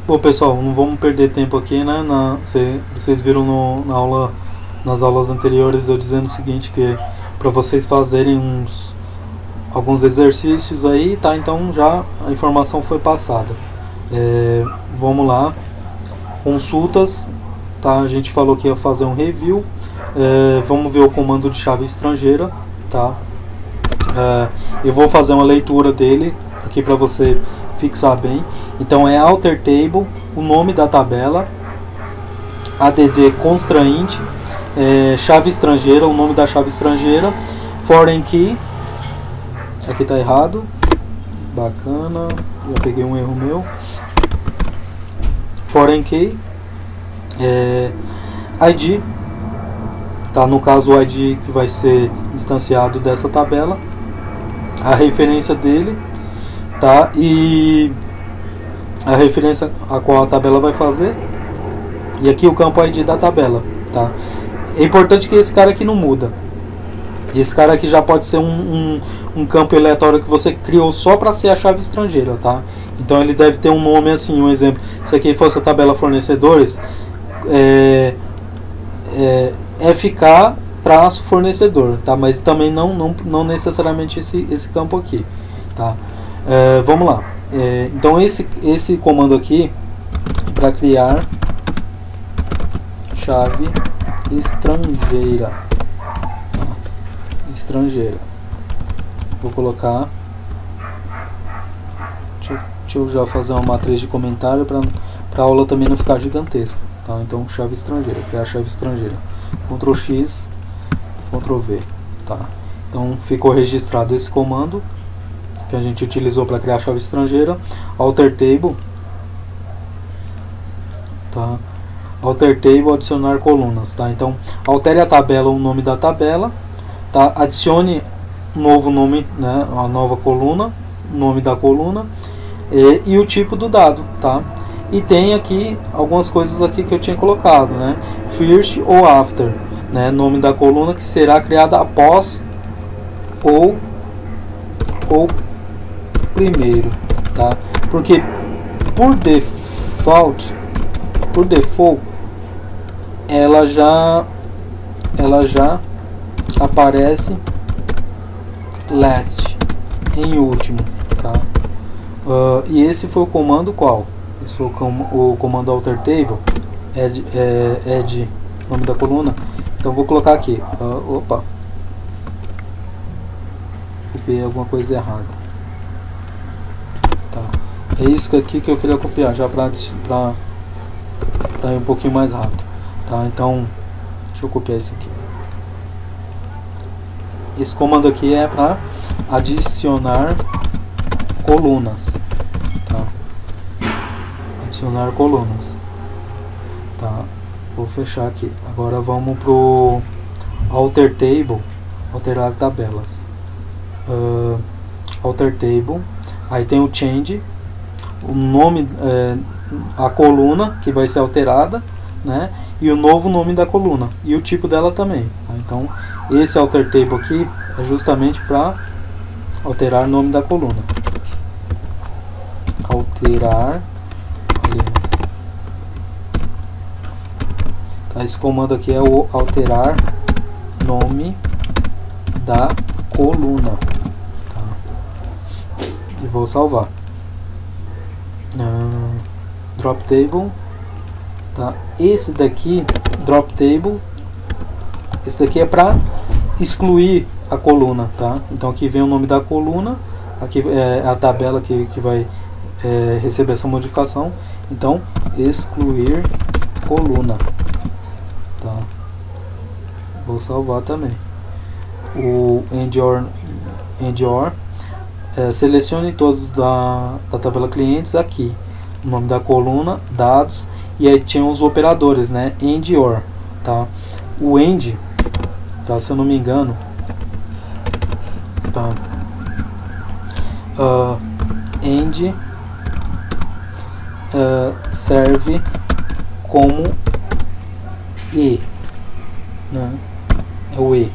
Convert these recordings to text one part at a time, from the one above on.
Bom, pessoal, não vamos perder tempo aqui, né? Vocês viram nas aulas anteriores eu dizendo o seguinte, que para vocês fazerem alguns exercícios aí, tá? Então já a informação foi passada. Vamos lá. Consultas, tá? A gente falou que ia fazer um review. Vamos ver o comando de chave estrangeira, tá? Eu vou fazer uma leitura dele aqui para você fixar bem. Então é alter table, o nome da tabela, add constraint, chave estrangeira, o nome da chave estrangeira, foreign key, aqui tá errado, bacana, já peguei um erro meu, foreign key, ID, tá, no caso o ID que vai ser instanciado dessa tabela, a referência dele, tá, e a referência a qual a tabela vai fazer, e aqui o campo ID da tabela, tá. É importante que esse cara aqui não muda. Esse cara aqui já pode ser um campo aleatório que você criou só para ser a chave estrangeira, tá. Então ele deve ter um nome assim, um exemplo. Se aqui fosse a tabela fornecedores, FK traço fornecedor, tá. Mas também não necessariamente esse campo aqui, tá. Vamos lá. Então esse comando aqui para criar chave estrangeira, vou colocar, deixa eu já fazer uma matriz de comentário para a aula também não ficar gigantesca, tá. Então chave estrangeira, criar chave estrangeira, Ctrl X, Ctrl V, tá. Então ficou registrado esse comando que a gente utilizou para criar a chave estrangeira. Alter table, tá. Alter table, adicionar colunas, tá. Então altere a tabela, o nome da tabela, tá. Adicione um novo nome, né, uma nova coluna, nome da coluna e o tipo do dado, tá. E tem aqui algumas coisas aqui que eu tinha colocado, né, first ou after, né, nome da coluna que será criada após ou primeiro, tá? Porque por default ela já aparece last, em último, tá? E esse foi o comando qual? Esse foi o comando alter table, add nome da coluna. Então vou colocar aqui, opa, copiei alguma coisa errada. É isso aqui que eu queria copiar, já para ir um pouquinho mais rápido, tá? Então, deixa eu copiar isso aqui. Esse comando aqui é para adicionar colunas, tá? Adicionar colunas, tá? Vou fechar aqui. Agora vamos pro alter table, alterar tabelas. Alter table, aí tem o change, o nome, a coluna que vai ser alterada, né, e o novo nome da coluna e o tipo dela também, tá? Então esse alter table aqui é justamente para alterar o nome da coluna, alterar, tá? Esse comando aqui é o alterar nome da coluna, tá? E vou salvar. Drop table, tá? Esse daqui, drop table, esse daqui é para excluir a coluna, tá? Então aqui vem o nome da coluna, aqui é a tabela que vai receber essa modificação. Então excluir coluna, tá? Vou salvar também. O end or, selecione todos da tabela clientes aqui, o nome da coluna, dados, e aí tinha os operadores, né, end or, tá. O end, tá, se eu não me engano, tá, end serve como e, né, é o e.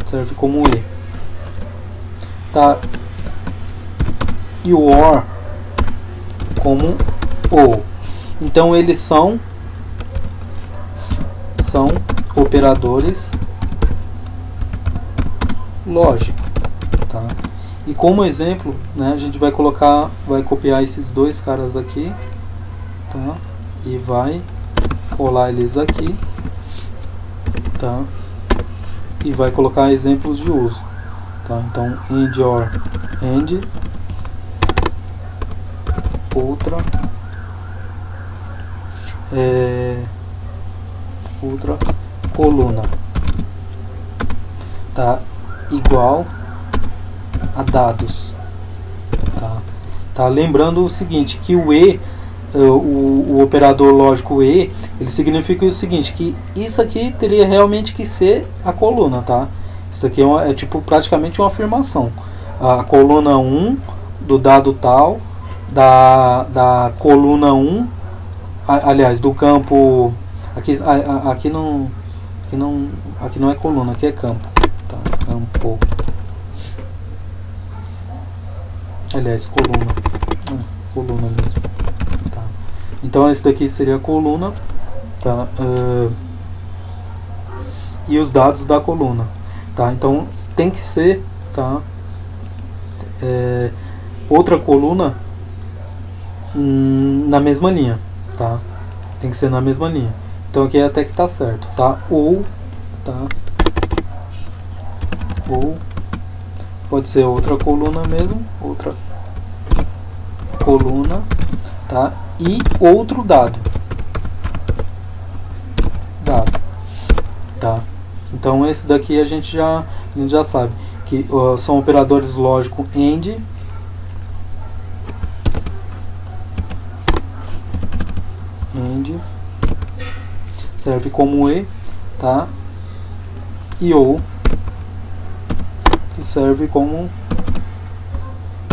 Serve como E. tá? E o OR como OR. Então eles são operadores lógicos, tá? E como exemplo, né, a gente vai copiar esses dois caras aqui, tá? E vai colar eles aqui, tá? E vai colocar exemplos de uso, tá? Então AND OR AND, outra coluna, tá? Igual a dados, tá? Lembrando o seguinte, que o E, o operador lógico E, ele significa o seguinte, que isso aqui teria realmente que ser a coluna, tá? Isso aqui é tipo praticamente uma afirmação. A coluna 1 do dado tal, da coluna 1, aliás, do campo, aqui não é coluna, aqui é campo, tá? Campo, aliás, coluna mesmo, tá? Então esse daqui seria a coluna, tá? E os dados da coluna, tá? Então tem que ser, tá? Outra coluna na mesma linha, tá? Tem que ser na mesma linha. Então aqui até que tá certo, tá? Ou pode ser outra coluna mesmo, outra coluna, tá? E outro dado, tá? Então esse daqui a gente já sabe que são operadores lógicos AND, serve como E, tá? E OR, que serve como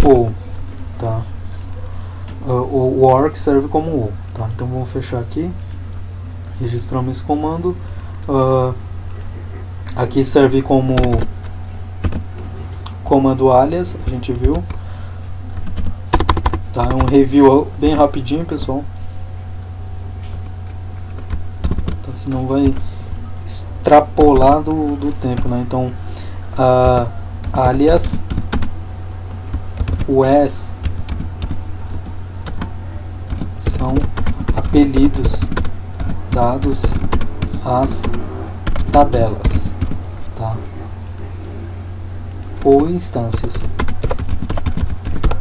OR, tá? O OR que serve como OR, tá? Então vamos fechar aqui, registramos esse comando. Aqui serve como comando alias, a gente viu, tá? É um review bem rapidinho, pessoal, tá? Senão vai extrapolar do tempo, né? Então alias, os são apelidos dados às tabelas, tá? Ou instâncias,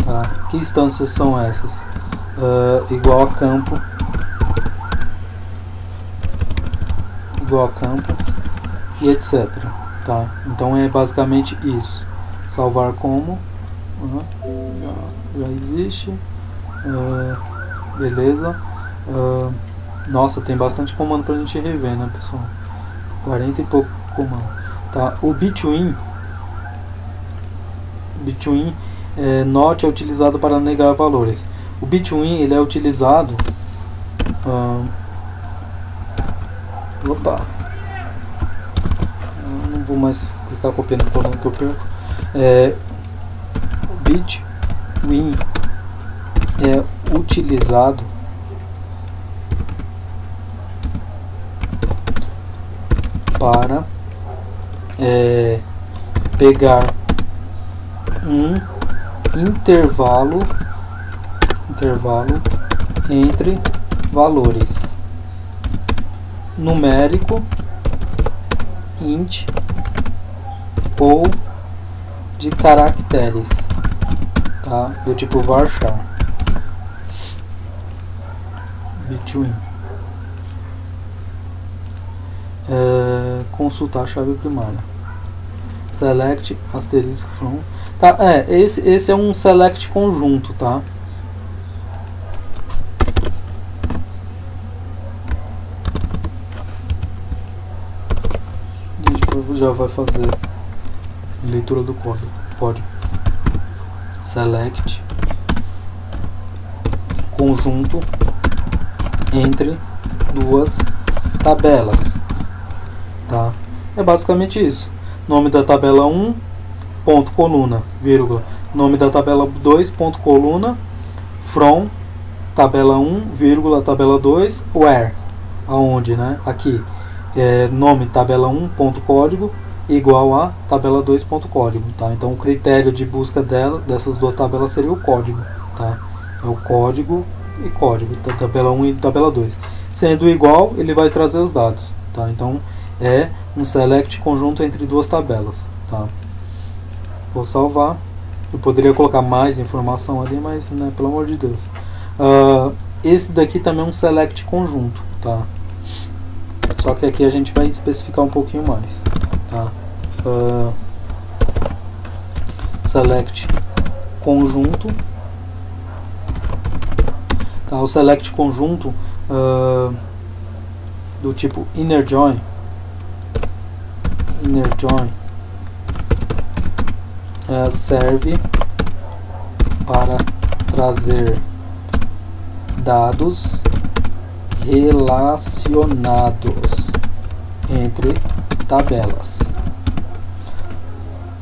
tá? Que instâncias são essas? Igual a campo, e etc, tá? Então é basicamente isso. Salvar como, já existe, beleza. Nossa, tem bastante comando pra gente rever, né, pessoal? 40 e pouco comando, tá? O between not é utilizado para negar valores. O between, ele é utilizado não vou mais clicar copiando o coluna que eu perco. O between é utilizado para pegar um intervalo entre valores numérico, int, ou de caracteres, tá? Do tipo varchar. Between. Consultar a chave primária. Select asterisco from. Tá, esse é um select conjunto, tá? A gente já vai fazer leitura do código. Select conjunto entre duas tabelas, tá? É basicamente isso. Nome da tabela 1, ponto coluna, vírgula, nome da tabela 2, ponto coluna, from, tabela 1, vírgula, tabela 2, where, aonde, né? Aqui, nome tabela 1, ponto código, igual a tabela 2, ponto código, tá? Então o critério de busca dessas duas tabelas seria o código, tá? É o código e código, tá? Tabela 1 e tabela 2. Sendo igual, ele vai trazer os dados, tá? Então é um select conjunto entre duas tabelas, tá? Vou salvar. Eu poderia colocar mais informação ali, mas, né, pelo amor de Deus. Esse daqui também é um select conjunto, tá? Só que aqui a gente vai especificar um pouquinho mais, tá? Select conjunto, tá? O select conjunto do tipo inner join serve para trazer dados relacionados entre tabelas,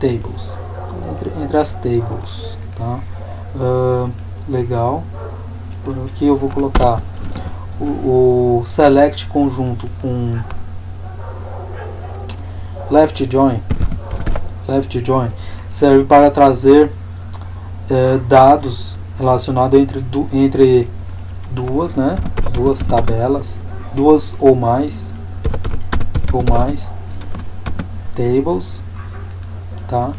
tables, entre as tables, tá? Legal. Aqui eu vou colocar o select conjunto com left join serve para trazer dados relacionados entre duas, né? Duas tabelas, duas ou mais tables, tá?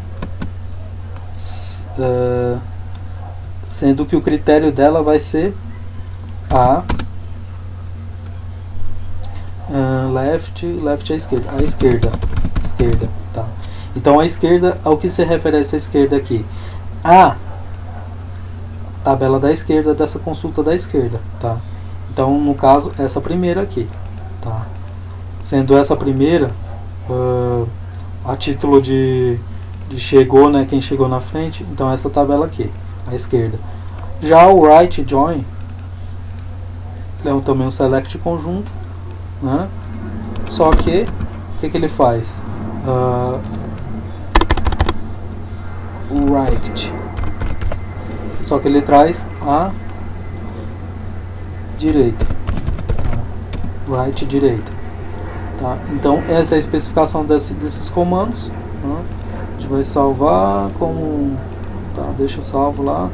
Sendo que o critério dela vai ser a left é a esquerda, tá? Então a esquerda, ao que se refere essa esquerda aqui? A tabela da esquerda dessa consulta da esquerda, tá? Então no caso essa primeira aqui, tá? Sendo essa primeira a título de chegou, né? Quem chegou na frente, então essa tabela aqui, à esquerda. Já o right join é também um select conjunto, né? Só que o que ele faz? Right, só que ele traz a direita, right direita, tá? Então essa é a especificação desses comandos, né? A gente vai salvar como, tá? Deixa salvo lá.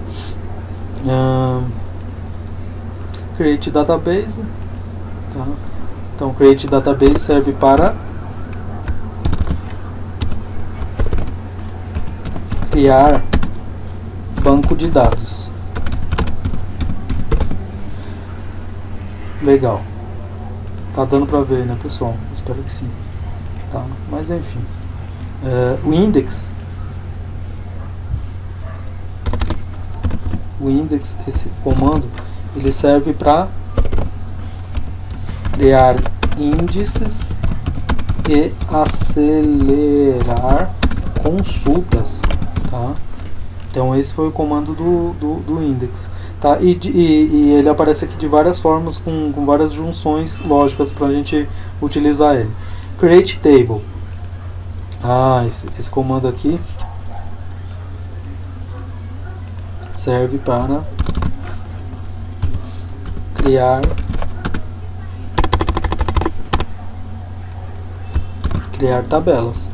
Create database, tá? Então create database serve para criar banco de dados. Legal. Tá dando pra ver, né, pessoal? Espero que sim. Tá? Mas enfim. O index, esse comando, ele serve para criar índices e acelerar consultas, tá? Então esse foi o comando do index, tá? E ele aparece aqui de várias formas, com várias junções lógicas para a gente utilizar ele. Create table, esse comando aqui serve para criar tabelas.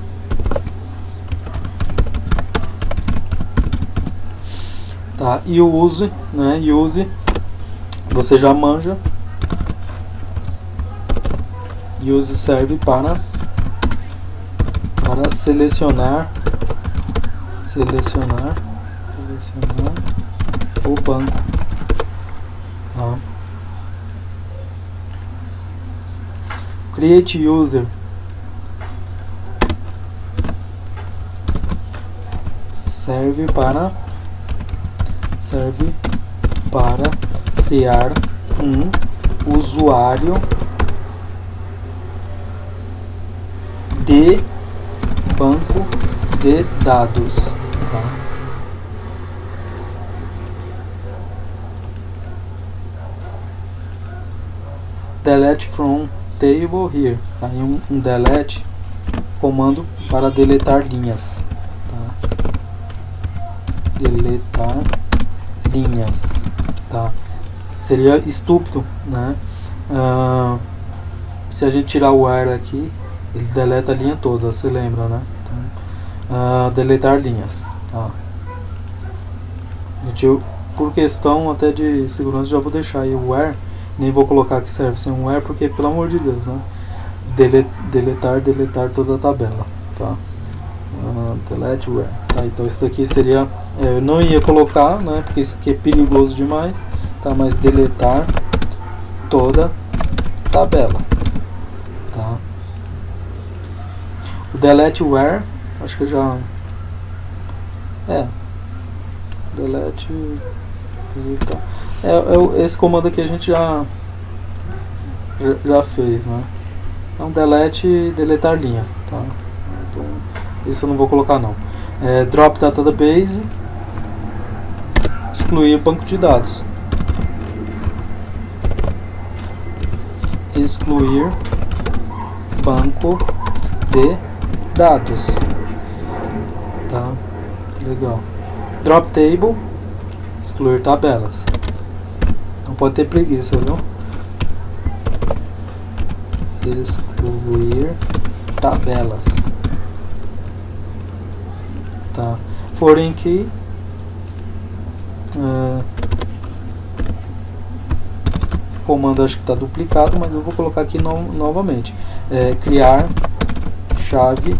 Tá, e o use, né? Use, você já manja. Use serve para selecionar o banco. Tá. Create user serve para criar um usuário de banco de dados, tá? Delete from table here, tá? Um delete, comando para deletar linhas, tá? deletar linhas, tá? Seria estúpido, né? Se a gente tirar o where aqui, ele deleta a linha toda, você lembra, né? Então, deletar linhas, tá? Gente, por questão até de segurança, já vou deixar aí o where, nem vou colocar que serve sem um where, porque pelo amor de Deus, né? Deletar toda a tabela, tá? Delete where, tá? Então isso daqui seria, eu não ia colocar, né? Porque isso aqui é perigoso demais, tá? Mas deletar toda tabela, tá? O delete where, acho que já delete, tá? Esse comando aqui a gente já fez, né? Então delete, deletar linha, tá? Então, isso eu não vou colocar não. Drop data database, excluir banco de dados, excluir banco de dados, tá? Legal. Drop table, excluir tabelas. Não pode ter preguiça, viu? Excluir tabelas, tá? Foreign key, comando acho que está duplicado, mas eu vou colocar aqui novamente. Criar chave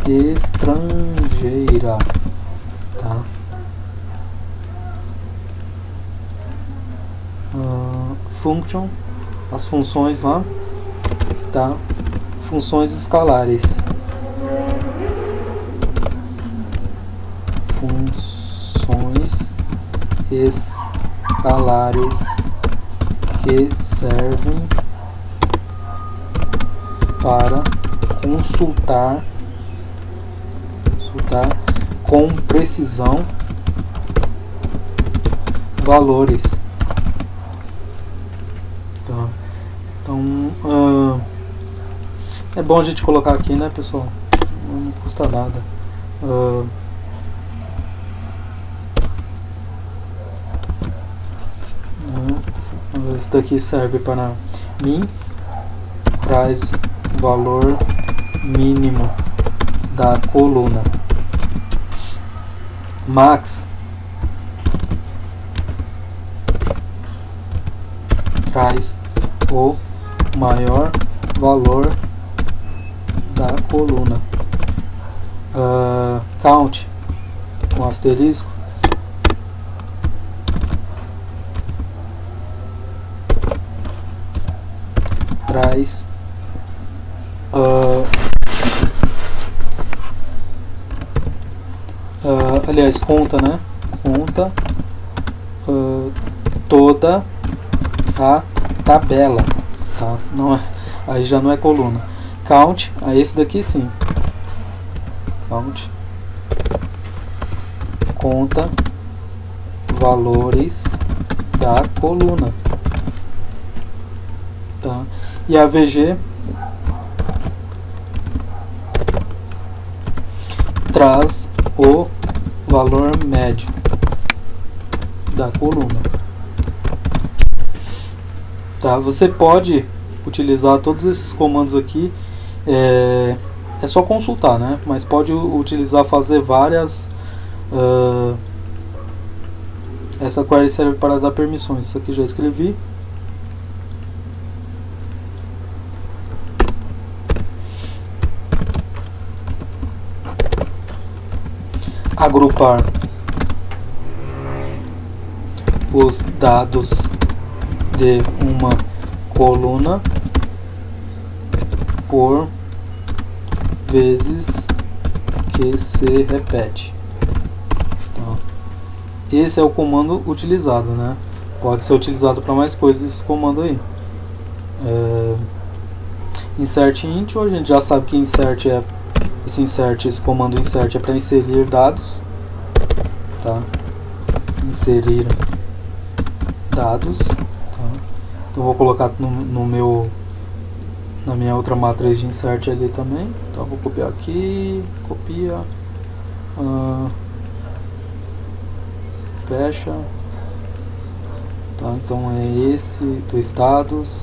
estrangeira, tá? Function, as funções lá, tá? Funções escalares, funções escalares que servem para consultar com precisão valores, tá? Então é bom a gente colocar aqui, né, pessoal? Não custa nada. Isso daqui serve para min, traz o valor mínimo da coluna. Max traz o maior valor da coluna. Count com asterisco traz aliás, conta, né? Conta toda a tabela, tá? Não é, aí já não é coluna. Count, esse daqui sim. Count conta valores da coluna, tá? E a VG traz o valor médio da coluna, tá? Você pode utilizar todos esses comandos aqui, é só consultar, né? Mas pode utilizar, fazer várias. Essa query serve para dar permissões. Isso aqui já escrevi. Agrupar os dados de uma coluna por vezes que se repete. Então, esse é o comando utilizado, né? Pode ser utilizado para mais coisas esse comando aí. Insert int, a gente já sabe que insert esse comando insert é para inserir dados, tá? Inserir dados, tá? Então vou colocar na minha outra matriz de insert ali também. Então vou copiar aqui, copia, fecha. Tá, então é esse do status.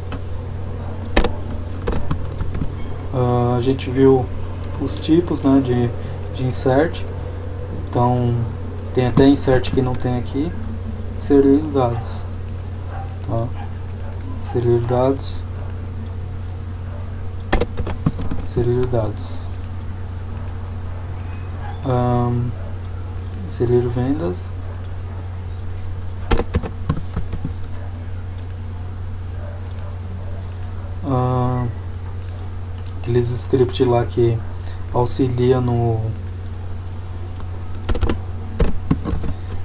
A gente viu os tipos, né, de insert. Então tem até insert que não tem aqui. Inserir dados. Tá. Inserir dados. Inserir dados. Inserir vendas. Aqueles scripts lá que auxilia no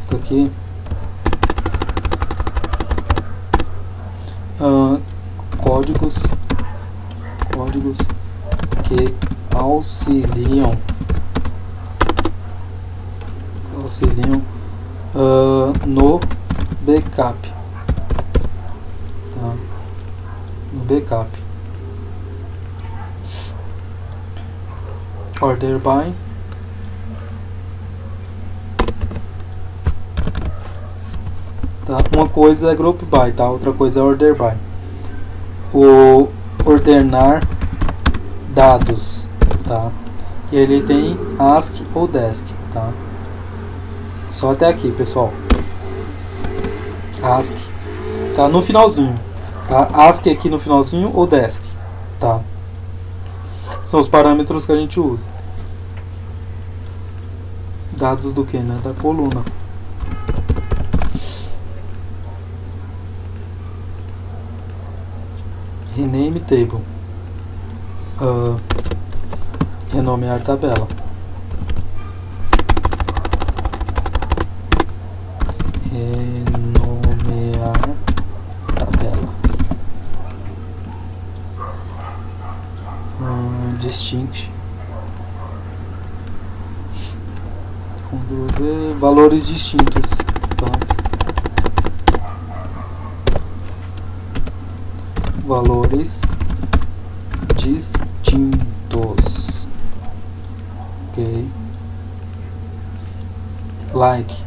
isso aqui, códigos que auxiliam no backup, tá? No backup. Order by, tá? Uma coisa é group by, tá? Outra coisa é order by. O ordenar dados, tá? E ele tem ASCII ou DESC, tá? Só até aqui, pessoal. ASCII, tá? No finalzinho, tá? ASCII aqui no finalzinho ou DESC, tá? São os parâmetros que a gente usa. Dados do que, né? Da coluna. Rename table. Renomear tabela. Renomear tabela. Distinct. Valores distintos, tá? Valores distintos, ok? Like.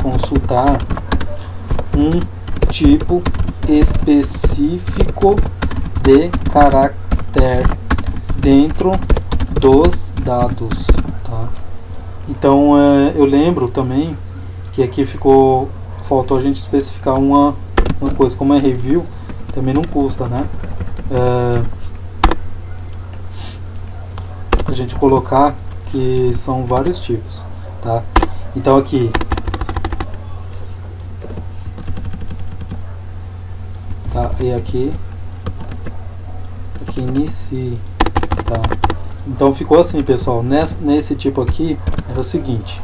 Consultar um tipo específico de caractere dentro dos dados, tá? Então eu lembro também que aqui faltou a gente especificar uma coisa, como é review, também não custa, né? A gente colocar que são vários tipos, tá? Então aqui tá, e aqui inicie, tá? Então ficou assim, pessoal. Nesse tipo aqui era o seguinte,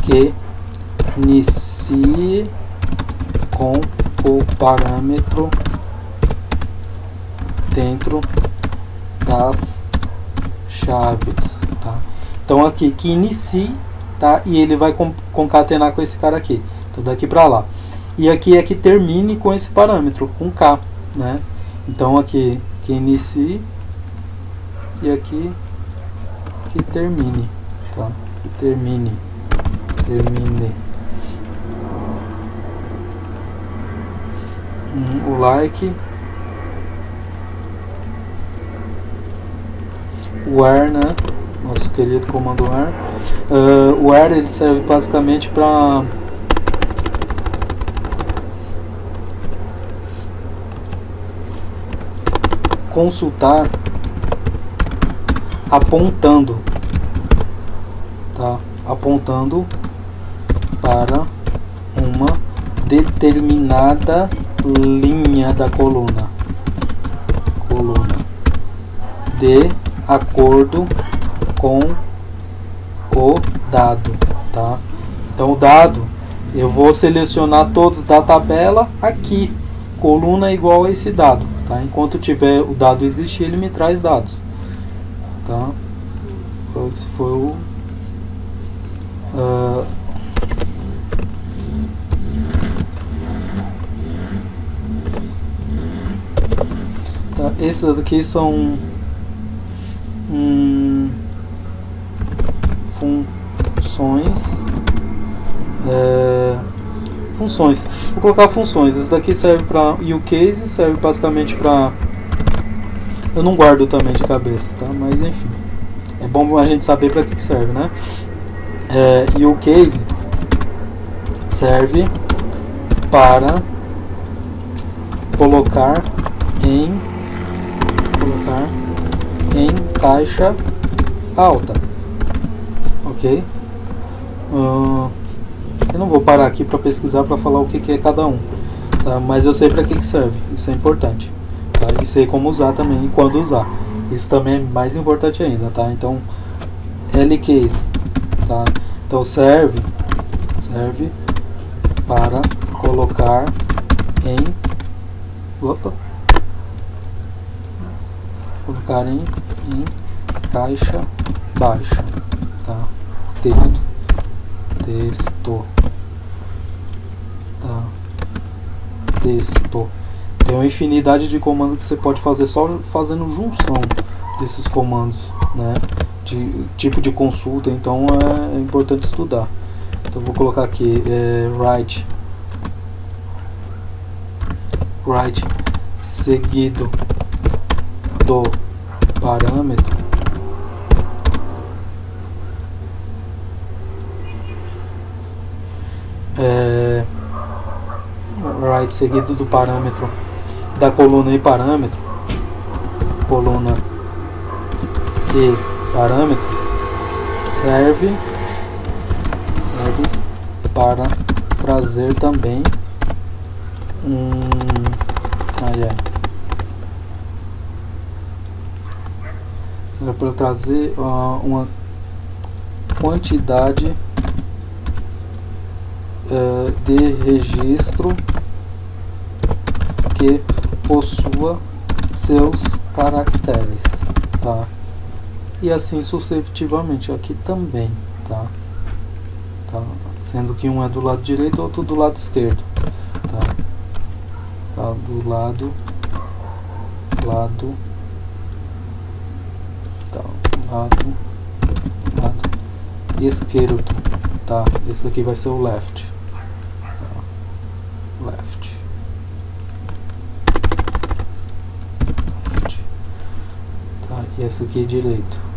que inicie com o parâmetro dentro das chaves, tá? Então aqui que inicie, tá? E ele vai concatenar com esse cara aqui, então daqui para lá. E aqui é que termine com esse parâmetro, com K, né? Então aqui que inicie e aqui que termine, tá? Que termine. O like. O where, né? Nosso querido comando where. O where ele serve basicamente para consultar apontando, tá? Apontando para uma determinada linha da coluna de acordo com o dado, tá? Então o dado, eu vou selecionar todos da tabela aqui, coluna igual a esse dado, tá? Enquanto tiver o dado existir, ele me traz dados, tá? Esse foi o Esses daqui são funções. Funções. Vou colocar funções. Esse daqui serve para use case, serve basicamente para. Eu não guardo também de cabeça, tá? Mas enfim, é bom a gente saber para que serve, né? Use case serve para colocar em caixa alta, ok? Eu não vou parar aqui para pesquisar para falar o que é cada um, tá? Mas eu sei para que serve, isso é importante, tá? E sei como usar também e quando usar, isso também é mais importante ainda, tá? Então, LCase, tá? Então serve para colocar em caixa baixa, tá? Texto, tá? Texto. Tem uma infinidade de comandos que você pode fazer só fazendo junção desses comandos, né? De tipo de consulta, então é importante estudar. Então vou colocar aqui write seguido do parâmetro write seguido do parâmetro da coluna e parâmetro, coluna e parâmetro serve para trazer também serve para trazer uma quantidade de registro que possua seus caracteres, tá? E assim sucessivamente aqui também, tá? Sendo que um é do lado direito, outro do lado esquerdo, tá? Do lado esquerdo, tá? Esse aqui vai ser o left, tá? Left. Tá? E esse aqui é direito.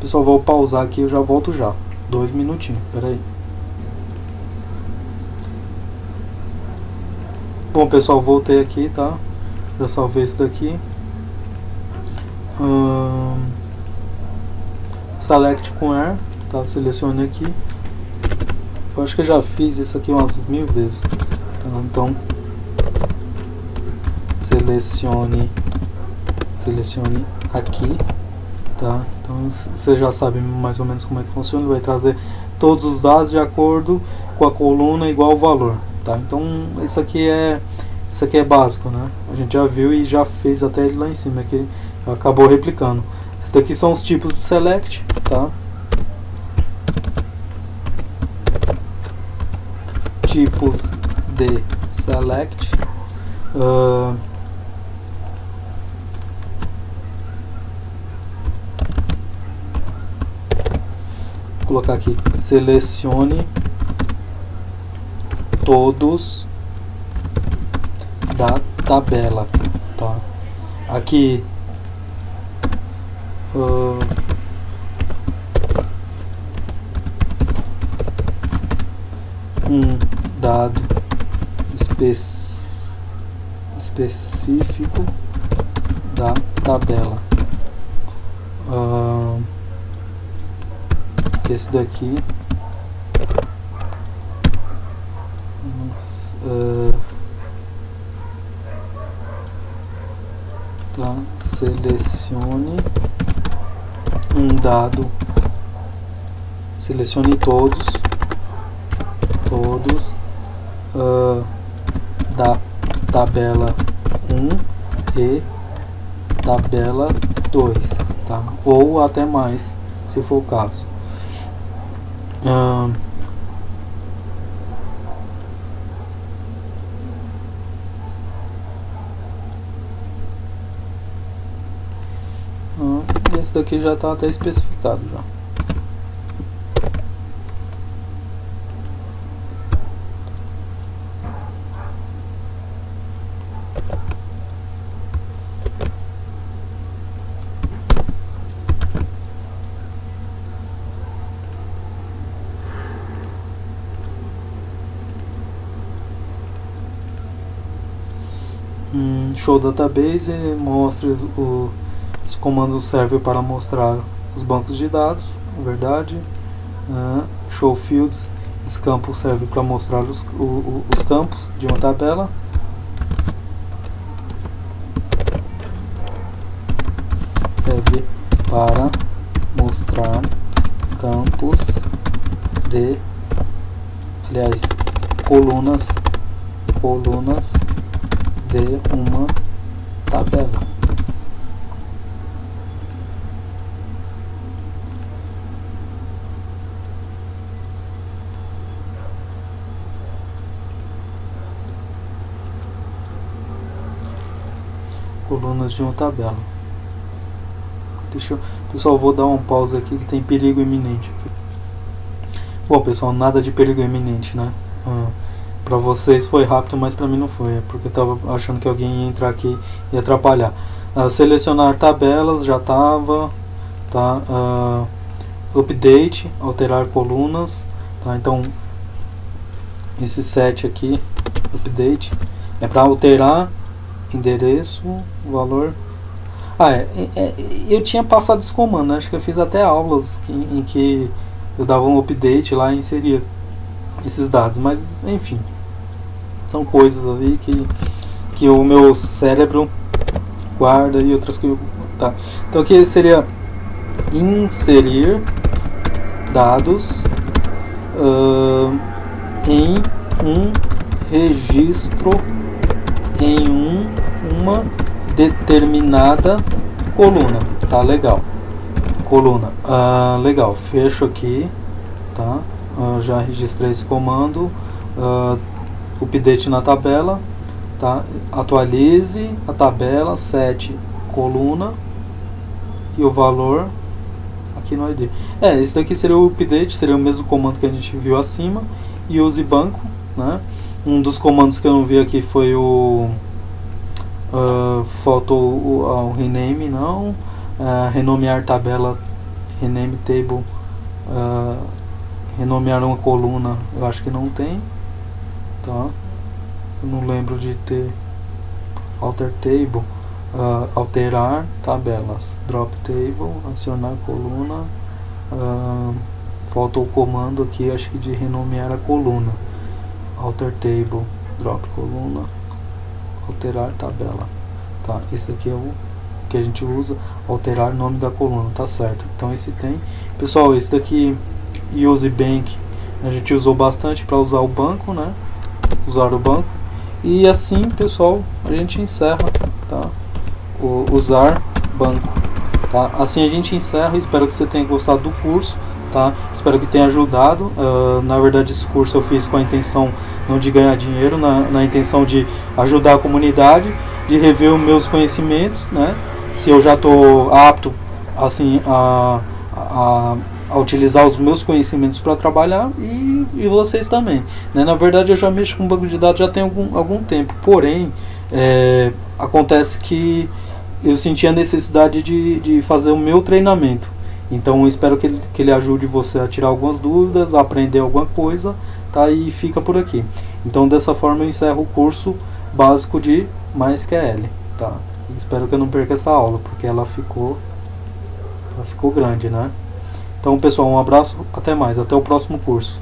Pessoal, vou pausar aqui, eu já volto já. 2 minutinhos, peraí. Bom, pessoal, voltei aqui, tá? Já salvei esse daqui. Select com R, tá? Selecione aqui. Eu acho que eu já fiz isso aqui umas 1000 vezes, tá? Então selecione aqui, tá? Então você já sabe mais ou menos como é que funciona. Vai trazer todos os dados de acordo com a coluna igual ao valor, tá? Então isso aqui é básico, né? A gente já viu e já fez até ele lá em cima, que acabou replicando. Esses daqui são os tipos de select, tá? Tipos de select. Vou colocar aqui, selecione todos da tabela, tá? Aqui um dado específico da tabela. Esse daqui tá? Selecione um dado, selecione todos da tabela 1 e tabela 2, tá? Ou até mais, se for o caso. daqui já está até especificado já. Show database mostra esse comando serve para mostrar os bancos de dados, verdade. Show fields, esse campo serve para mostrar os campos de uma tabela. Serve para mostrar campos de, aliás, colunas de uma tabela. Colunas de uma tabela. Pessoal, vou dar uma pausa aqui que tem perigo iminente aqui. Bom, pessoal, nada de perigo iminente, né? Pra vocês foi rápido, mas pra mim não foi, porque eu tava achando que alguém ia entrar aqui e atrapalhar. Selecionar tabelas, já tava, tá? Update, alterar colunas, tá? Então, esse set aqui, update, é para alterar endereço, valor. Eu tinha passado esse comando, né? Acho que eu fiz até aulas em que eu dava um update lá e inseria esses dados, mas enfim, são coisas ali que o meu cérebro guarda e outras que tá. Então aqui seria inserir dados em um registro em uma determinada coluna, tá? Legal, coluna, legal, fecho aqui, tá? Já registrei esse comando. Update na tabela, tá? Atualize a tabela, set coluna e o valor aqui no ID. Esse daqui seria o update, seria o mesmo comando que a gente viu acima. E use banco, né? Um dos comandos que eu não vi aqui foi o faltou o rename, não. Renomear tabela, rename table, renomear uma coluna, eu acho que não tem, tá? Eu não lembro de ter. Alter table, alterar tabelas, drop table, adicionar coluna. Falta o comando aqui, acho que de renomear a coluna. Alter table, drop coluna, alterar tabela, tá? Esse aqui é o que a gente usa, alterar nome da coluna, tá certo? Então esse tem. Pessoal, esse daqui, use bank, a gente usou bastante para usar o banco, né? Usar o banco. E assim, pessoal, a gente encerra, tá? O usar banco, tá? Assim a gente encerra. Espero que você tenha gostado do curso, tá? Espero que tenha ajudado. Na verdade, esse curso eu fiz com a intenção não de ganhar dinheiro, na intenção de ajudar a comunidade, de rever os meus conhecimentos, né? Se eu já estou apto, assim, a utilizar os meus conhecimentos para trabalhar, e vocês também, né? Na verdade, eu já mexo com banco de dados já tem algum tempo, porém acontece que eu senti a necessidade de fazer o meu treinamento. Então eu espero que ele ajude você a tirar algumas dúvidas, a aprender alguma coisa, tá? E fica por aqui. Então dessa forma eu encerro o curso básico de MySQL, tá? E espero que eu não perca essa aula, porque ela ficou grande, né? Então pessoal, um abraço, até mais, até o próximo curso.